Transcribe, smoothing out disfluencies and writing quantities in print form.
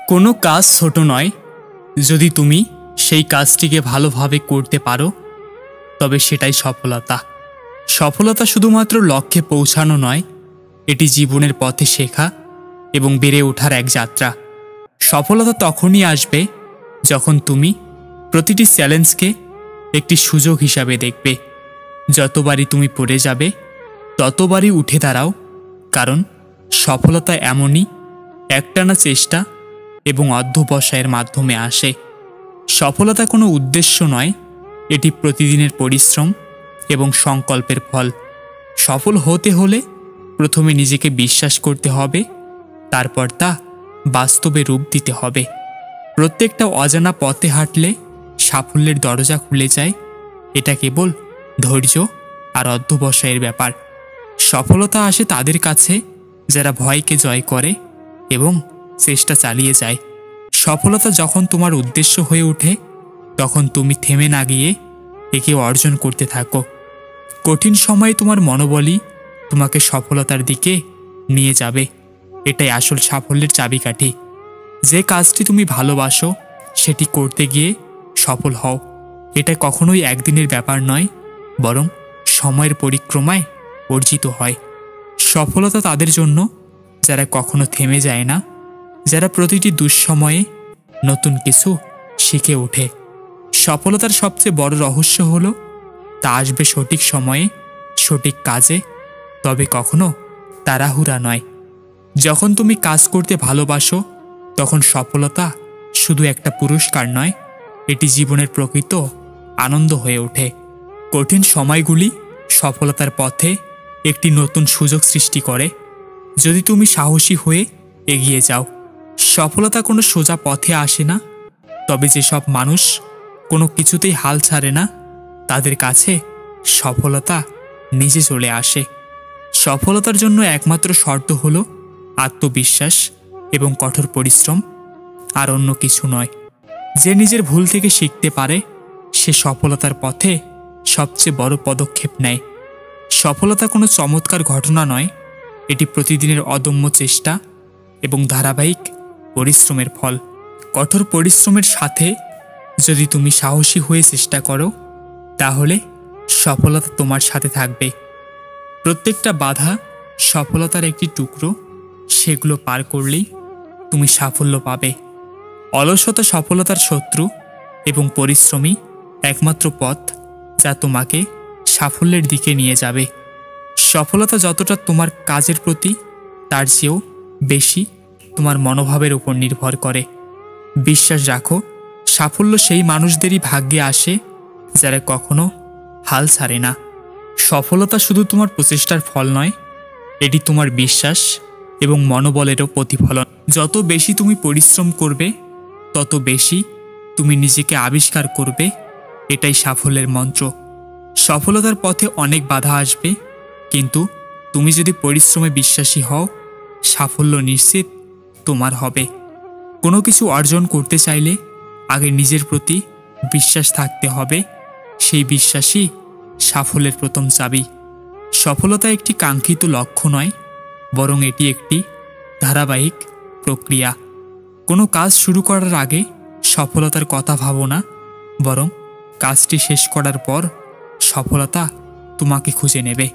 কোনো কাজ ছোট নয়। যদি তুমি সেই কাজটিকে ভালোভাবে করতে পারো তবে সেটাই সফলতা। সফলতা শুধুমাত্র লক্ষ্যে পৌঁছানো নয়, এটি জীবনের পথে শেখা এবং বেড়ে ওঠার এক যাত্রা। সফলতা তখনই আসবে যখন তুমি প্রতিটি চ্যালেঞ্জকে একটি সুযোগ হিসাবে দেখবে। যতবারই তুমি পড়ে যাবে ততবারই উঠে দাঁড়াও, কারণ সফলতা এমনই একটানা চেষ্টা এবং অধ্যবসায়ের মাধ্যমে আসে। সফলতা কোনো উদ্দেশ্য নয়, এটি প্রতিদিনের পরিশ্রম এবং সংকল্পের ফল। সফল হতে হলে প্রথমে নিজেকে বিশ্বাস করতে হবে, তারপর তা বাস্তবে রূপ দিতে হবে। প্রত্যেকটা অজানা পথে হাঁটলে সাফল্যের দরজা খুলে যায়। এটা কেবল ধৈর্য আর অধ্যবসায়ের ব্যাপার। সফলতা আসে তাদের কাছে যারা ভয়কে জয় করে এবং চেষ্টা চালিয়ে যায়। সফলতা যখন তোমার উদ্দেশ্য হয়ে ওঠে তখন তুমি থেমে না গিয়ে একে অর্জন করতে থাকো। কঠিন সময়ে তোমার মনোবলই তোমাকে সফলতার দিকে নিয়ে যাবে। এটাই আসল সাফল্যের চাবিকাঠি। যে কাজটি তুমি ভালোবাসো সেটি করতে গিয়ে সফল হও। এটা কখনোই একদিনের ব্যাপার নয়, বরং সময়ের পরিক্রমায় অর্জিত হয়। সফলতা তাদের জন্য যারা কখনো থেমে যায় না, যারা প্রতিটি দুঃসময়ে নতুন কিছু শিখে ওঠে। সফলতার সবচেয়ে বড় রহস্য হলো তা আসবে সঠিক সময়ে সঠিক কাজে, তবে কখনো তাড়াহুড়া নয়। যখন তুমি কাজ করতে ভালোবাসো তখন সফলতা শুধু একটা পুরস্কার নয়, এটি জীবনের প্রকৃত আনন্দ হয়ে ওঠে। কঠিন সময়গুলি সফলতার পথে একটি নতুন সুযোগ সৃষ্টি করে যদি তুমি সাহসী হয়ে এগিয়ে যাও। সফলতা কোনো সোজা পথে আসে না, তবে যেসব মানুষ কোনো কিছুতেই হাল ছাড়ে না তাদের কাছে সফলতা নিজে চলে আসে। সফলতার জন্য একমাত্র শর্ত হলো আত্মবিশ্বাস এবং কঠোর পরিশ্রম, আর অন্য কিছু নয়। যে নিজের ভুল থেকে শিখতে পারে সে সফলতার পথে সবচেয়ে বড় পদক্ষেপ নেয়। সফলতা কোনো চমৎকার ঘটনা নয়, এটি প্রতিদিনের অদম্য চেষ্টা এবং ধারাবাহিক পরিশ্রমের ফল। কঠোর পরিশ্রমের সাথে যদি তুমি সাহসী হয়ে চেষ্টা করো তাহলে সফলতা তোমার সাথে থাকবে। প্রত্যেকটা বাধা সফলতার একটি টুকরো, সেগুলো পার করলেই তুমি সাফল্য পাবে। অলসতা সফলতার শত্রু এবং পরিশ্রমী একমাত্র পথ যা তোমাকে সাফল্যের দিকে নিয়ে যাবে। সফলতা যতটা তোমার কাজের প্রতি তার চেয়েও বেশি তোমার মনোভাবের উপর নির্ভর করে। বিশ্বাস রাখো, সাফল্য সেই মানুষদেরই ভাগ্যে আসে যারা কখনো হাল ছাড়ে না। সফলতা শুধু তোমার প্রচেষ্টার ফল নয়, এটি তোমার বিশ্বাস এবং মনোবলেরও প্রতিফলন। যত বেশি তুমি পরিশ্রম করবে তত বেশি তুমি নিজেকে আবিষ্কার করবে। এটাই সাফল্যের মন্ত্র। সফলতার পথে অনেক বাধা আসবে, কিন্তু তুমি যদি পরিশ্রমে বিশ্বাসী হও সাফল্য নিশ্চিত তোমার হবে। কোনো কিছু অর্জন করতে চাইলে আগে নিজের প্রতি বিশ্বাস থাকতে হবে। সেই বিশ্বাসই সাফল্যের প্রথম চাবি। সফলতা একটি কাঙ্ক্ষিত লক্ষ্য নয়, বরং এটি একটি ধারাবাহিক প্রক্রিয়া। কোনো কাজ শুরু করার আগে সফলতার কথা ভাবো না, বরং কাজটি শেষ করার পর সফলতা তোমাকে খুঁজে নেবে।